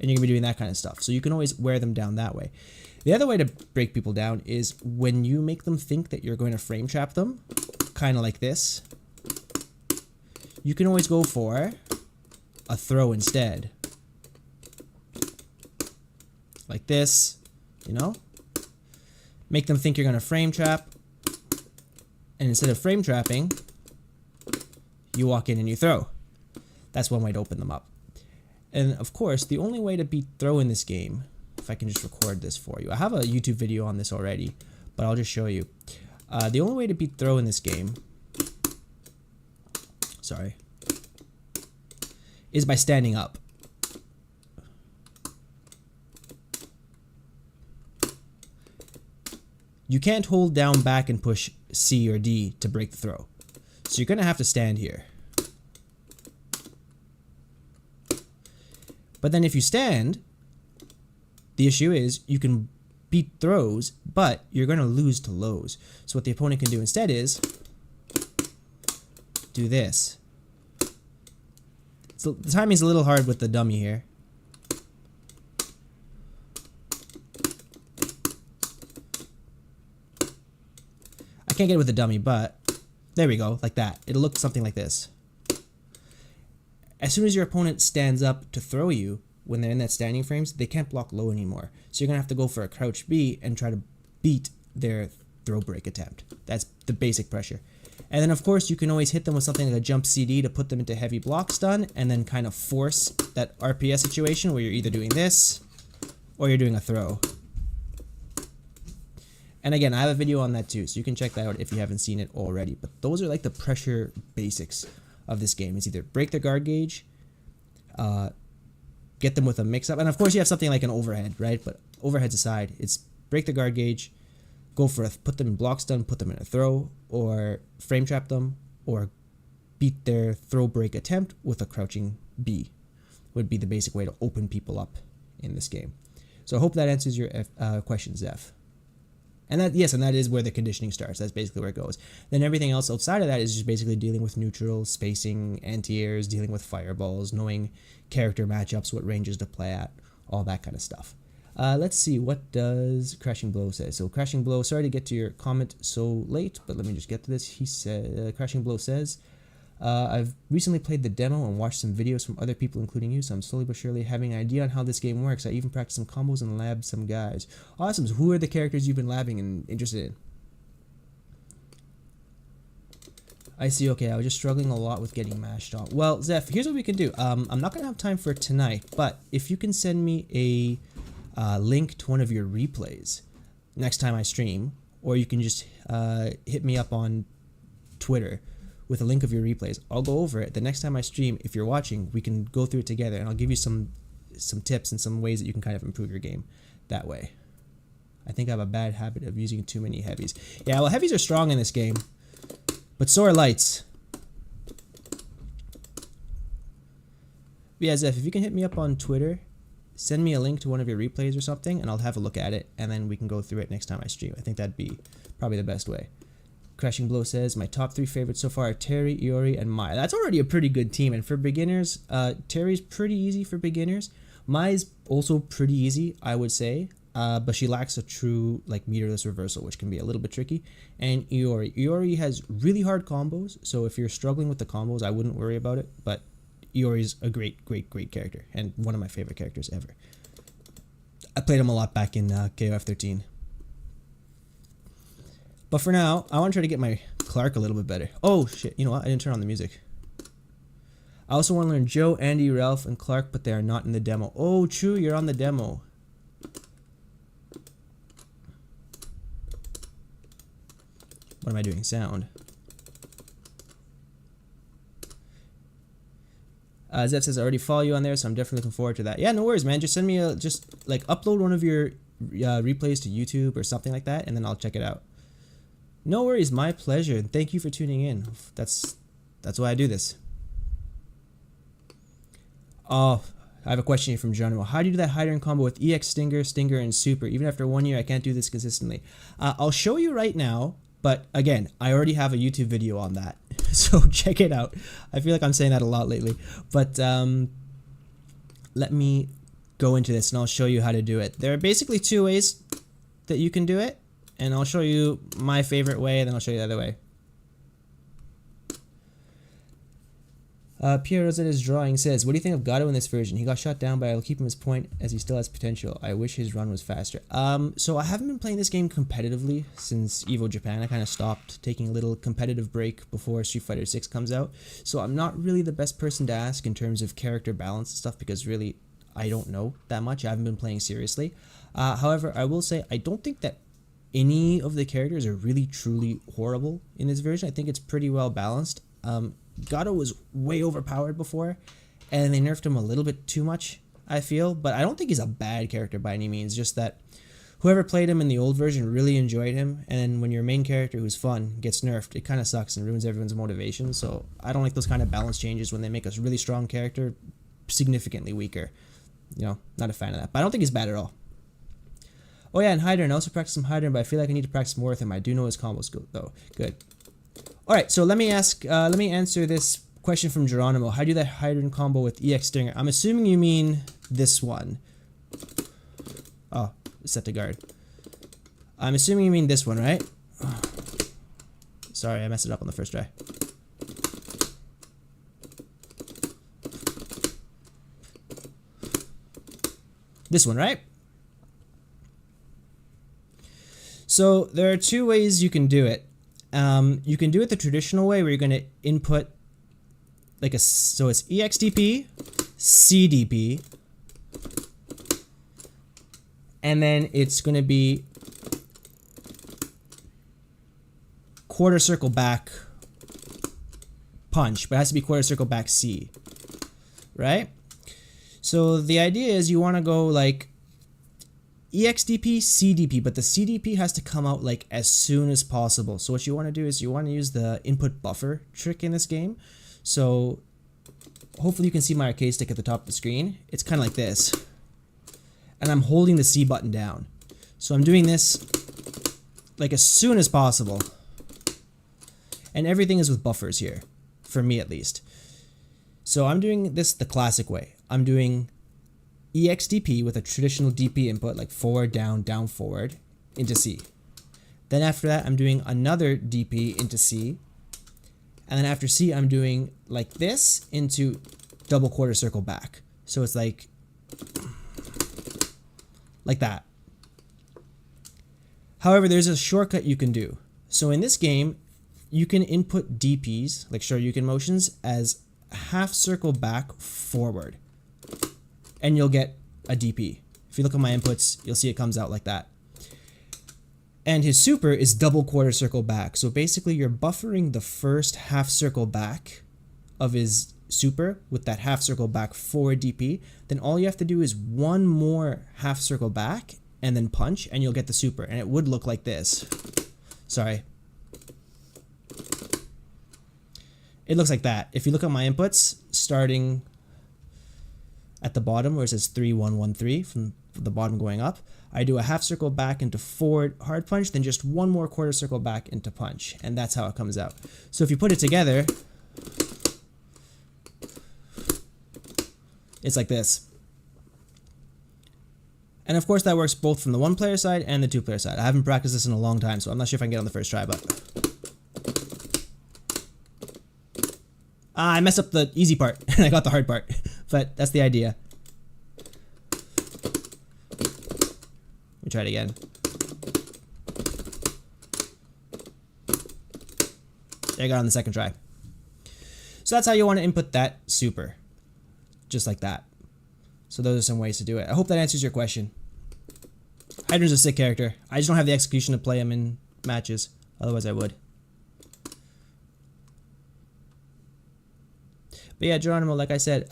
And you're going to be doing that kind of stuff. So you can always wear them down that way. The other way to break people down is when you make them think that you're going to frame trap them, kind of like this. You can always go for a throw instead. Like this, you know? Make them think you're going to frame trap. And instead of frame trapping, you walk in and you throw. That's one way to open them up. And of course, the only way to beat throw in this game, if I can just record this for you. I have a YouTube video on this already, but I'll just show you. The only way to beat throw in this game, sorry, is by standing up. You can't hold down back and push C or D to break the throw. So you're going to have to stand here. But then if you stand, the issue is you can beat throws, but you're going to lose to lows. So what the opponent can do instead is do this. So the timing's a little hard with the dummy here. I can't get it with the dummy, but there we go, like that. It'll look something like this. As soon as your opponent stands up to throw you, when they're in that standing frames, they can't block low anymore. So you're going to have to go for a crouch B and try to beat their throw break attempt. That's the basic pressure. And then of course you can always hit them with something like a jump CD to put them into heavy block stun and then kind of force that RPS situation where you're either doing this or you're doing a throw. And again, I have a video on that too, so you can check that out if you haven't seen it already. But those are like the pressure basics of this game. It's either break their guard gauge, get them with a mix-up, and of course you have something like an overhead, right? But overheads aside, it's break the guard gauge, go for a, put them in block stun, put them in a throw, or frame trap them, or beat their throw break attempt with a crouching B. Would be the basic way to open people up in this game. So I hope that answers your question, Zeph. And that, yes, and that is where the conditioning starts. That's basically where it goes. Then everything else outside of that is just basically dealing with neutral, spacing, anti-airs, dealing with fireballs, knowing character matchups, what ranges to play at, all that kind of stuff. Let's see, what does Crashing Blow say? So Crashing Blow, sorry to get to your comment so late, but let me just get to this. He said, Crashing Blow says, I've recently played the demo and watched some videos from other people, including you, so I'm slowly but surely having an idea on how this game works. I even practiced some combos and labbed some guys. Awesome. So who are the characters you've been labbing and interested in? I see. Okay, I was just struggling a lot with getting mashed on. Well, Zeph, here's what we can do. I'm not going to have time for tonight, but if you can send me a link to one of your replays next time I stream, or you can just hit me up on Twitter with a link of your replays. I'll go over it. The next time I stream, if you're watching, we can go through it together and I'll give you some tips and some ways that you can kind of improve your game that way. I think I have a bad habit of using too many heavies. Yeah, well, heavies are strong in this game, but so are lights. Yeah, Zeph, if you can hit me up on Twitter, send me a link to one of your replays or something, and I'll have a look at it, and then we can go through it next time I stream. I think that'd be probably the best way. Crashing Blow says, my top 3 favorites so far are Terry, Iori, and Mai. That's already a pretty good team. And for beginners, Terry's pretty easy for beginners. Mai's also pretty easy, I would say. But she lacks a true like meterless reversal, which can be a little bit tricky. And Iori has really hard combos. So if you're struggling with the combos, I wouldn't worry about it. But Iori's a great character. And one of my favorite characters ever. I played him a lot back in KOF13. But for now, I want to try to get my Clark a little bit better. Oh, shit. You know what? I didn't turn on the music. I also want to learn Joe, Andy, Ralph, and Clark, but they are not in the demo. Oh, true. You're on the demo. What am I doing? Sound. Zeph says, I already follow you on there, so I'm definitely looking forward to that. Yeah, no worries, man. Just send me a, upload one of your replays to YouTube or something like that, and then I'll check it out. No worries, my pleasure, and thank you for tuning in. That's why I do this. Oh, I have a question here from Geronimo. How do you do that Hydron combo with EX Stinger, Stinger, and Super? Even after 1 year, I can't do this consistently. I'll show you right now, but again, I already have a YouTube video on that, so check it out. I feel like I'm saying that a lot lately, but let me go into this and I'll show you how to do it. There are basically 2 ways that you can do it, and I'll show you my favorite way, and then I'll show you the other way. Pierre Rosetta's drawing says, what do you think of Gato in this version? He got shot down, but I'll keep him his point as he still has potential. I wish his run was faster. So I haven't been playing this game competitively since EVO Japan. I kind of stopped, taking a little competitive break before Street Fighter 6 comes out. So I'm not really the best person to ask in terms of character balance and stuff, because really I don't know that much. I haven't been playing seriously. However, I will say I don't think that any of the characters are really truly horrible in this version. I think it's pretty well balanced. Gato was way overpowered before, and they nerfed him a little bit too much, I feel, but I don't think he's a bad character by any means, just that whoever played him in the old version really enjoyed him, and when your main character who's fun gets nerfed, it kind of sucks and ruins everyone's motivation. So I don't like those kind of balance changes when they make a really strong character significantly weaker. You know, not a fan of that, but I don't think he's bad at all. Oh yeah, and Hydron, I also practice some Hydron, but I feel like I need to practice more with him. I do know his combo skill though. Good. Alright, so let me answer this question from Geronimo. How do you do that Hydron combo with EX Stinger? I'm assuming you mean this one. Oh, set to guard. I'm assuming you mean this one, right? Oh. Sorry, I messed it up on the first try. This one, right? So there are 2 ways you can do it. You can do it the traditional way, where you're going to input like so it's EXDP, CDP, and then it's going to be quarter circle back punch, but it has to be quarter circle back C, right? So the idea is you want to go like EXDP, CDP, but the CDP has to come out like as soon as possible. So what you want to do is you want to use the input buffer trick in this game. So hopefully you can see my arcade stick at the top of the screen. It's kind of like this. And I'm holding the C button down. So I'm doing this like as soon as possible. And everything is with buffers here, for me at least. So I'm doing this the classic way. I'm doing EXDP with a traditional DP input, like forward, down, down, forward, into C. Then after that, I'm doing another DP into C. And then after C, I'm doing like this into double quarter circle back. So it's like that. However, there's a shortcut you can do. So in this game, you can input DPs, like Shoryuken motions, as half circle back forward. And you'll get a DP. If you look at my inputs, you'll see it comes out like that. And his super is double quarter circle back. So basically you're buffering the first half circle back of his super with that half circle back forward DP. Then all you have to do is one more half circle back and then punch, and you'll get the super. And it would look like this. Sorry. It looks like that. If you look at my inputs, starting at the bottom where it says 3113 from the bottom going up, I do a half circle back into forward hard punch, then just one more quarter circle back into punch, and that's how it comes out. So if you put it together, it's like this. And of course that works both from the 1-player side and the 2-player side. I haven't practiced this in a long time, so I'm not sure if I can get on the first try, but I messed up the easy part and I got the hard part, but that's the idea. Let me try it again. There, I got it on the second try. So that's how you want to input that super. Just like that. So those are some ways to do it. I hope that answers your question. Hydron's a sick character. I just don't have the execution to play him in matches. Otherwise I would. But yeah, Geronimo, like I said,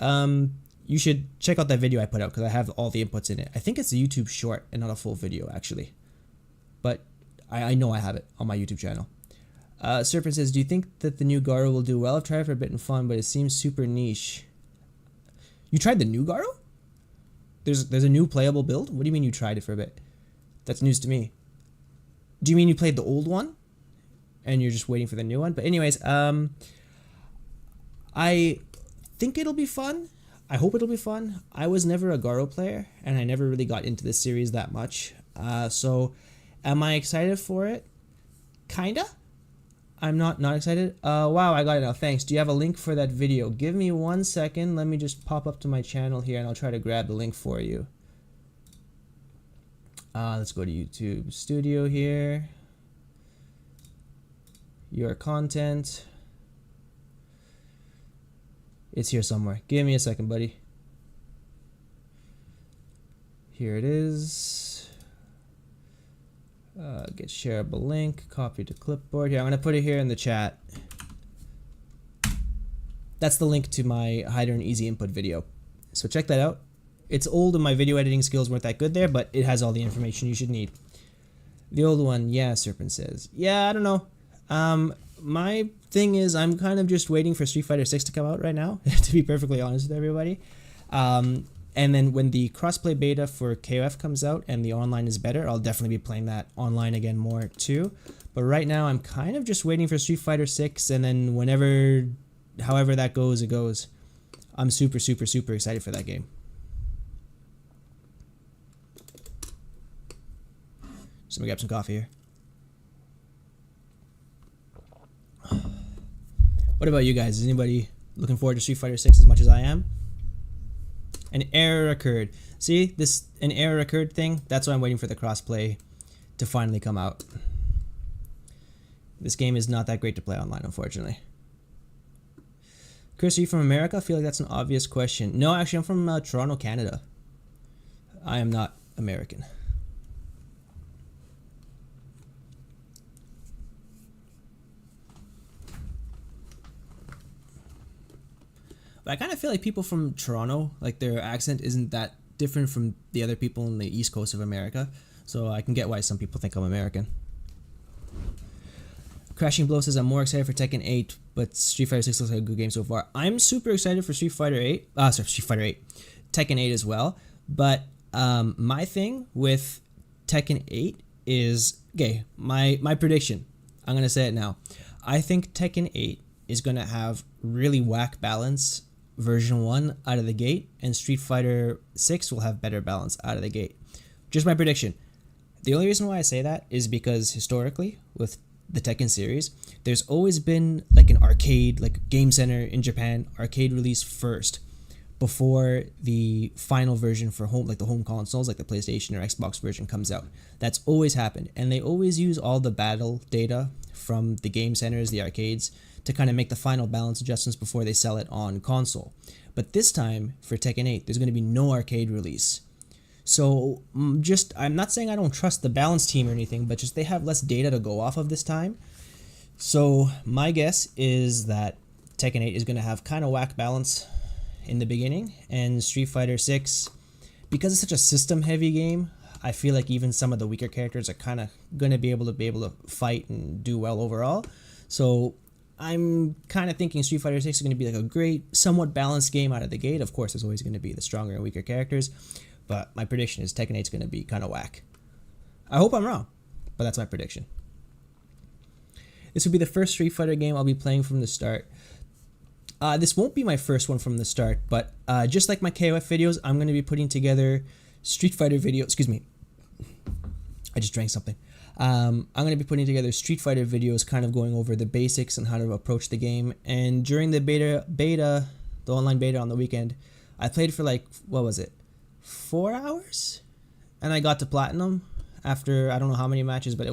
you should check out that video I put out because I have all the inputs in it. I think it's a YouTube short and not a full video, actually. But I know I have it on my YouTube channel. Serpent says, do you think that the new Garo will do well? I've tried it for a bit and fun, but it seems super niche. You tried the new Garo? there's a new playable build? What do you mean you tried it for a bit? That's news to me. Do you mean you played the old one and you're just waiting for the new one? But anyways, I think it'll be fun. I hope it'll be fun. I was never a Garo player, and I never really got into this series that much. So am I excited for it? Kinda. I'm not excited. Wow, I got it now. Thanks. Do you have a link for that video? Give me 1 second. Let me just pop up to my channel here, and I'll try to grab the link for you. Let's go to YouTube Studio here. Your content. It's here somewhere. Give me a second, buddy. Here it is. Get shareable link. Copy to clipboard. Here, I'm going to put it here in the chat. That's the link to my Hider and Easy Input video. So check that out. It's old and my video editing skills weren't that good there, but it has all the information you should need. The old one, yeah, Serpent says. Yeah, I don't know. My thing is I'm kind of just waiting for Street Fighter 6 to come out right now, to be perfectly honest with everybody. And then when the crossplay beta for KOF comes out and the online is better, I'll definitely be playing that online again more too. But right now I'm kind of just waiting for Street Fighter 6, and then however that goes, it goes. I'm super excited for that game. So let me grab some coffee here. What about you guys? Is anybody looking forward to Street Fighter 6 as much as I am? An error occurred. See, an error occurred thing? That's why I'm waiting for the crossplay to finally come out. This game is not that great to play online, unfortunately. Chris, are you from America? I feel like that's an obvious question. No, actually, I'm from Toronto, Canada. I am not American. But I kind of feel like people from Toronto, like their accent isn't that different from the other people in the East Coast of America. So I can get why some people think I'm American. Crashing Blow says, I'm more excited for Tekken 8, but Street Fighter 6 looks like a good game so far. I'm super excited for Street Fighter 8. Tekken 8 as well. But my thing with Tekken 8 is, okay, my prediction. I'm going to say it now. I think Tekken 8 is going to have really whack balance version 1 out of the gate, and Street Fighter 6 will have better balance out of the gate. Just my prediction. The only reason why I say that is because historically, with the Tekken series, there's always been like an arcade, like Game Center in Japan, arcade release first before the final version for home, like the home consoles, like the PlayStation or Xbox version comes out. That's always happened, and they always use all the battle data from the Game Centers, the arcades, to kind of make the final balance adjustments before they sell it on console. But this time, for Tekken 8, there's going to be no arcade release. So, I'm not saying I don't trust the balance team or anything, but just they have less data to go off of this time. So, my guess is that Tekken 8 is going to have kind of whack balance in the beginning, and Street Fighter 6, because it's such a system-heavy game, I feel like even some of the weaker characters are kind of going to be able to fight and do well overall. So, I'm kind of thinking Street Fighter 6 is going to be like a great, somewhat balanced game out of the gate. Of course, there's always going to be the stronger and weaker characters, but my prediction is Tekken 8 is going to be kind of whack. I hope I'm wrong, but that's my prediction. This will be the first Street Fighter game I'll be playing from the start. This won't be my first one from the start, but just like my KOF videos, I'm going to be putting together Street Fighter videos. Excuse me. I just drank something. I'm going to be putting together Street Fighter videos kind of going over the basics and how to approach the game. And during the the online beta on the weekend, I played for like, what was it, 4 hours? And I got to Platinum after I don't know how many matches, but I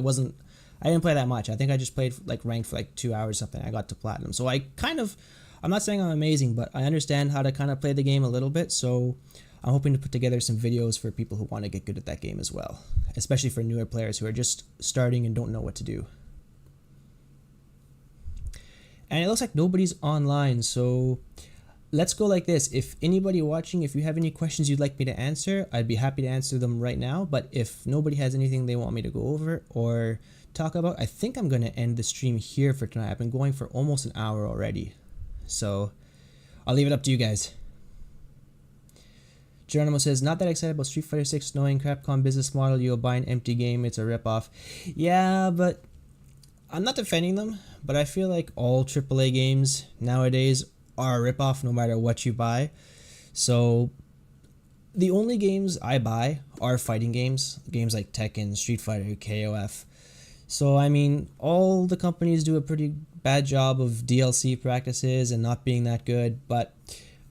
didn't play that much. I think I just played like ranked for like 2 hours or something. I got to Platinum. So I'm not saying I'm amazing, but I understand how to kind of play the game a little bit. So I'm hoping to put together some videos for people who want to get good at that game as well, especially for newer players who are just starting and don't know what to do. And it looks like nobody's online, so let's go like this. If anybody watching, if you have any questions you'd like me to answer, I'd be happy to answer them right now. But if nobody has anything they want me to go over or talk about, I think I'm going to end the stream here for tonight. I've been going for almost an hour already, so I'll leave it up to you guys. Geronimo says, not that excited about Street Fighter 6 knowing Capcom business model, you'll buy an empty game, it's a ripoff. Yeah, but I'm not defending them, but I feel like all AAA games nowadays are a ripoff no matter what you buy. So the only games I buy are fighting games like Tekken, Street Fighter, KOF. So I mean, all the companies do a pretty bad job of DLC practices and not being that good, but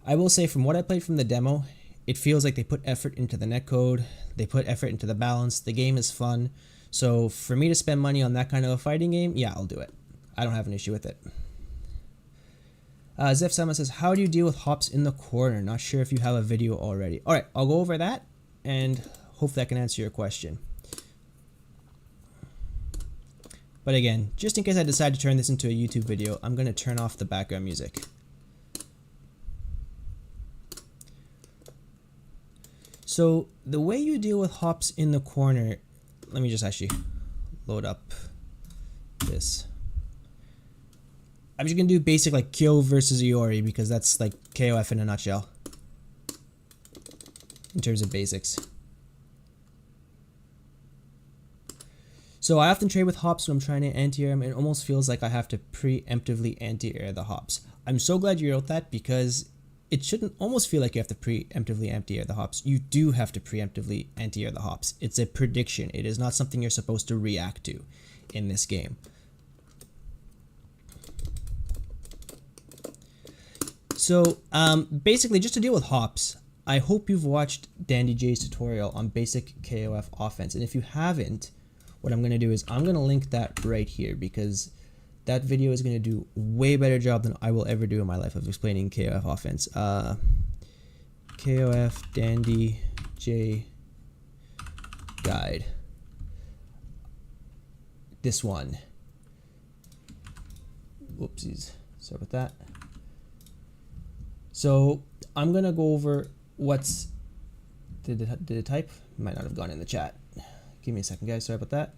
I will say from what I played from the demo, it feels like they put effort into the netcode, they put effort into the balance, the game is fun. So for me to spend money on that kind of a fighting game, yeah, I'll do it. I don't have an issue with it. Zeph Sama says, how do you deal with hops in the corner? Not sure if you have a video already. Alright, I'll go over that and hopefully I can answer your question. But again, just in case I decide to turn this into a YouTube video, I'm going to turn off the background music. So the way you deal with hops in the corner, let me just actually load up this. I'm just going to do basic like Kyo versus Iori because that's like KOF in a nutshell in terms of basics. So I often trade with hops when I'm trying to anti-air them. It almost feels like I have to preemptively anti-air the hops. I'm so glad you wrote that because it shouldn't almost feel like you have to preemptively anti-air the hops. You do have to preemptively anti-air the hops. It's a prediction. It is not something you're supposed to react to in this game. So basically, just to deal with hops, I hope you've watched Dandy J's tutorial on basic KOF offense. And if you haven't, what I'm going to do is I'm going to link that right here because that video is going to do way better job than I will ever do in my life of explaining KOF offense. KOF Dandy J guide. This one. Whoopsies. Sorry about that. So I'm going to go over what's... Did it type? Might not have gone in the chat. Give me a second, guys. Sorry about that.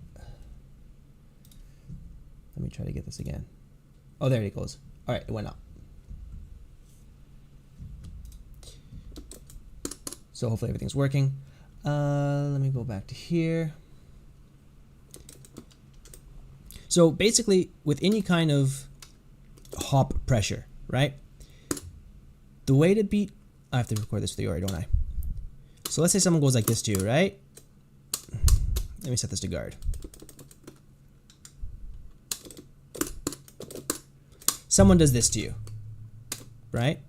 Let me try to get this again. Oh, there it goes. All right, it went up. So hopefully everything's working. Let me go back to here. So basically, with any kind of hop pressure, right? The way to beat... I have to record this with the Iori, don't I? So let's say someone goes like this to you, right? Let me set this to guard. Someone does this to you, right?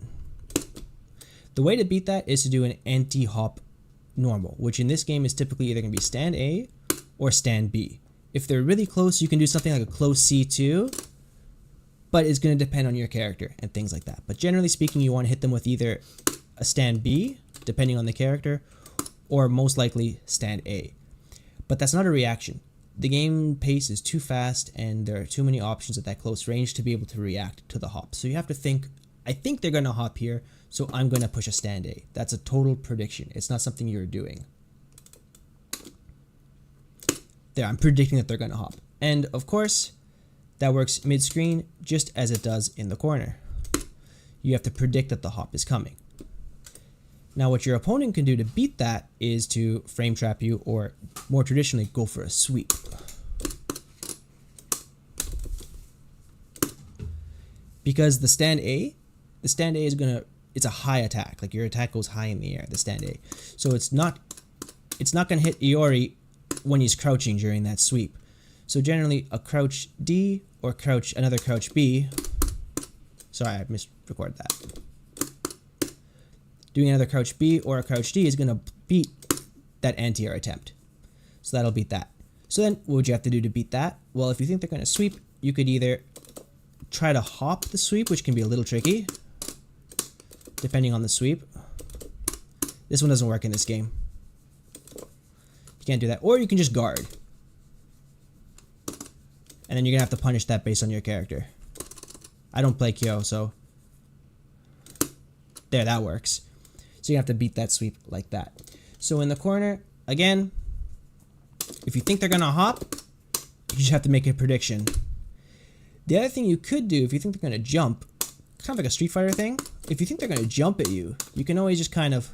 The way to beat that is to do an anti-hop normal, which in this game is typically either going to be stand A or stand B. If they're really close, you can do something like a close C2, but it's going to depend on your character and things like that. But generally speaking, you want to hit them with either a stand B, depending on the character, or most likely stand A. But that's not a reaction. The game pace is too fast and there are too many options at that close range to be able to react to the hop. So you have to think, I think they're going to hop here, so I'm going to push a stand A. That's a total prediction. It's not something you're doing. There, I'm predicting that they're going to hop. And of course, that works mid-screen just as it does in the corner. You have to predict that the hop is coming. Now what your opponent can do to beat that is to frame trap you, or more traditionally, go for a sweep. Because the stand A is gonna, it's a high attack, like your attack goes high in the air, the stand A. So it's not gonna hit Iori when he's crouching during that sweep. So generally a crouch D or another crouch B, sorry, I misrecorded that. Doing another crouch B or a crouch D is going to beat that anti-air attempt. So that'll beat that. So then what would you have to do to beat that? Well, if you think they're going to sweep, you could either try to hop the sweep, which can be a little tricky, depending on the sweep. This one doesn't work in this game. You can't do that. Or you can just guard. And then you're going to have to punish that based on your character. I don't play Kyo, so... There, that works. So you have to beat that sweep like that. So in the corner, again, if you think they're going to hop, you just have to make a prediction. The other thing you could do, if you think they're going to jump, kind of like a Street Fighter thing, if you think they're going to jump at you, you can always just kind of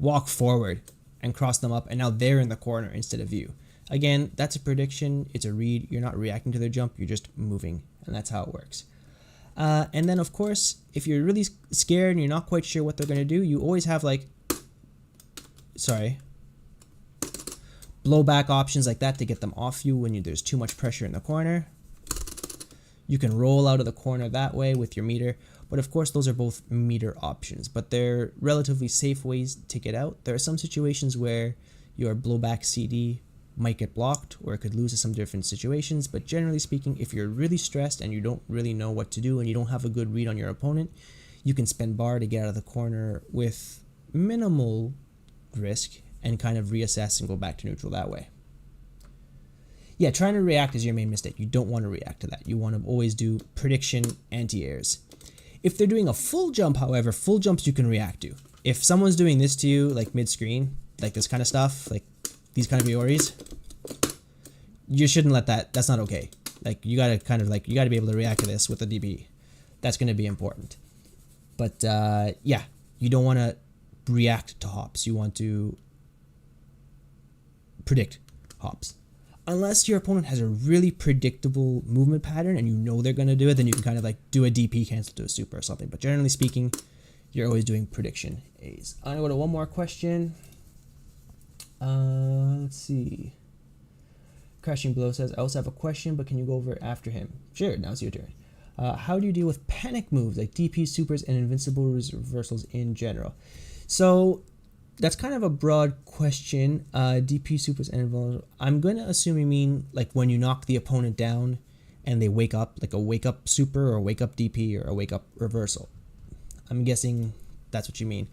walk forward and cross them up, and now they're in the corner instead of you. Again, that's a prediction, it's a read, you're not reacting to their jump, you're just moving, and that's how it works. And then of course, if you're really scared and you're not quite sure what they're going to do, you always have like, blowback options like that to get them off you when there's too much pressure in the corner. You can roll out of the corner that way with your meter, but of course those are both meter options, but they're relatively safe ways to get out. There are some situations where your blowback CD might get blocked, or it could lose to some different situations, but generally speaking, if you're really stressed and you don't really know what to do and you don't have a good read on your opponent, you can spend bar to get out of the corner with minimal risk and kind of reassess and go back to neutral that way. Yeah, trying to react is your main mistake. You don't want to react to that. You want to always do prediction anti-airs. If they're doing a full jump, however, full jumps you can react to. If someone's doing this to you, like mid-screen, like this kind of stuff, like these kind of Ioris, you shouldn't let that, that's not okay. Like you gotta you gotta be able to react to this with the DB. That's gonna be important. But yeah, you don't want to react to hops. You want to predict hops. Unless your opponent has a really predictable movement pattern and you know they're going to do it, then you can kind of like do a DP cancel to a super or something. But generally speaking, you're always doing prediction A's. I'm going to go to one more question. Let's see. Crashing Below says, I also have a question, but can you go over it after him? Sure, now it's your turn. How do you deal with panic moves like DP, supers, and invincible reversals in general? So that's kind of a broad question. DP, supers, and invincible. I'm going to assume you mean like when you knock the opponent down and they wake up, like a wake up super or a wake up DP or a wake up reversal. I'm guessing that's what you mean.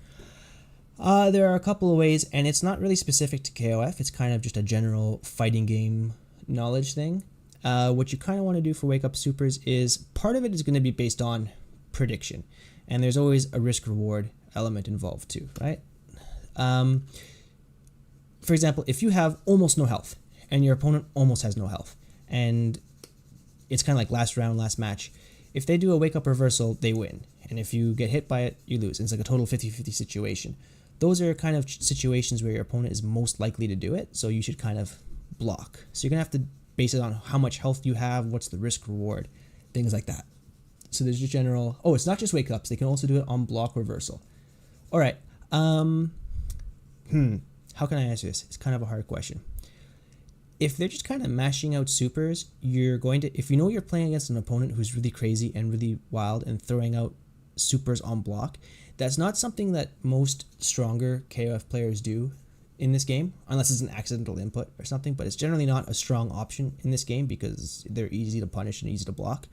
There are a couple of ways, and it's not really specific to KOF. It's kind of just a general fighting game knowledge thing. What you kind of want to do for wake up supers is part of it is going to be based on prediction, and there's always a risk reward element involved too, right? For example, if you have almost no health and your opponent almost has no health, and it's kind of like last round, last match, if they do a wake up reversal, they win, and if you get hit by it, you lose. And it's like a total 50-50 situation. Those are kind of situations where your opponent is most likely to do it, so you should kind of block. So you're gonna have to base it on how much health you have, what's the risk reward, things like that. So there's just general, oh, it's not just wake ups, they can also do it on block reversal. All right, how can I answer this? It's kind of a hard question. If they're just kind of mashing out supers, you're going to, if you know you're playing against an opponent who's really crazy and really wild and throwing out supers on block, that's not something that most stronger KOF players do in this game, unless it's an accidental input or something, but it's generally not a strong option in this game because they're easy to punish and easy to block.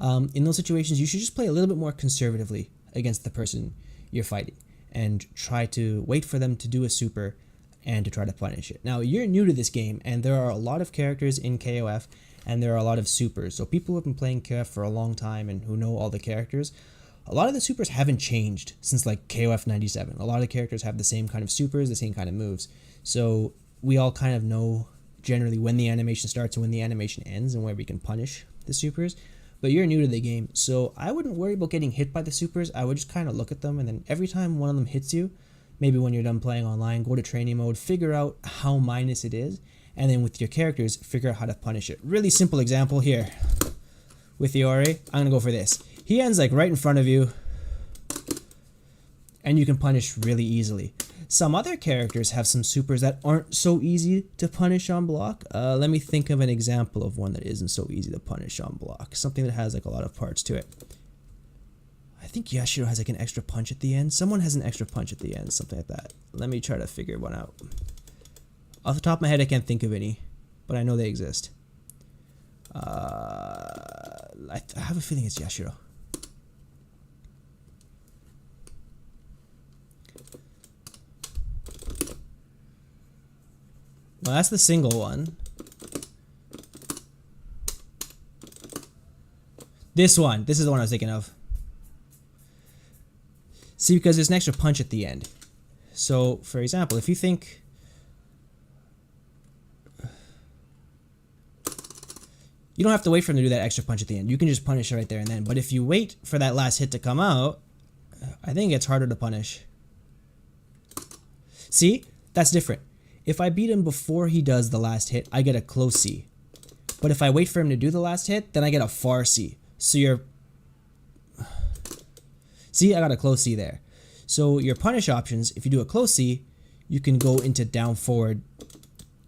In those situations, you should just play a little bit more conservatively against the person you're fighting and try to wait for them to do a super and to try to punish it. Now, you're new to this game, and there are a lot of characters in KOF, and there are a lot of supers. So people who have been playing KOF for a long time and who know all the characters, a lot of the supers haven't changed since like KOF 97. A lot of the characters have the same kind of supers, the same kind of moves. So we all kind of know generally when the animation starts and when the animation ends and where we can punish the supers. But you're new to the game, so I wouldn't worry about getting hit by the supers. I would just kind of look at them, and then every time one of them hits you, maybe when you're done playing online, go to training mode, figure out how minus it is, and then with your characters, figure out how to punish it. Really simple example here. With Iori, I'm going to go for this. He ends like right in front of you, and you can punish really easily. Some other characters have some supers that aren't so easy to punish on block. Let me think of an example of one that isn't so easy to punish on block. Something that has like a lot of parts to it. I think Yashiro has like an extra punch at the end. Someone has an extra punch at the end, something like that. Let me try to figure one out. Off the top of my head, I can't think of any, but I know they exist. I have a feeling it's Yashiro. Well, that's the single one. This one. This is the one I was thinking of. See, because there's an extra punch at the end. So, for example, if you think... You don't have to wait for him to do that extra punch at the end. You can just punish it right there and then. But if you wait for that last hit to come out, I think it's harder to punish. See? That's different. If I beat him before he does the last hit, I get a close C. But if I wait for him to do the last hit, then I get a far C. So you're... See, I got a close C there. So your punish options, if you do a close C, you can go into down forward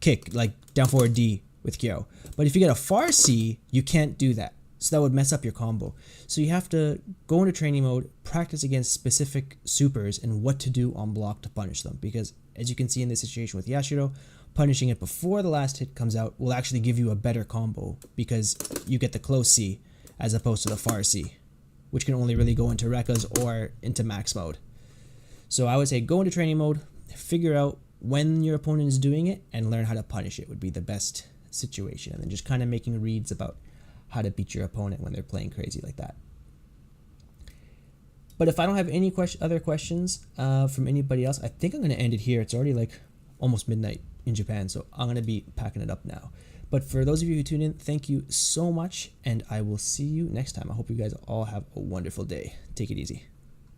kick, like down forward D with Kyo. But if you get a far C, you can't do that. So that would mess up your combo. So you have to go into training mode, practice against specific supers and what to do on block to punish them. Because as you can see in this situation with Yashiro, punishing it before the last hit comes out will actually give you a better combo because you get the close C as opposed to the far C, which can only really go into Rekkas or into max mode. So I would say go into training mode, figure out when your opponent is doing it, and learn how to punish it would be the best situation. And then just kind of making reads about how to beat your opponent when they're playing crazy like that. But if I don't have any other questions from anybody else, I think I'm going to end it here. It's already like almost midnight in Japan, so I'm going to be packing it up now. But for those of you who tune in, thank you so much, and I will see you next time. I hope you guys all have a wonderful day. Take it easy.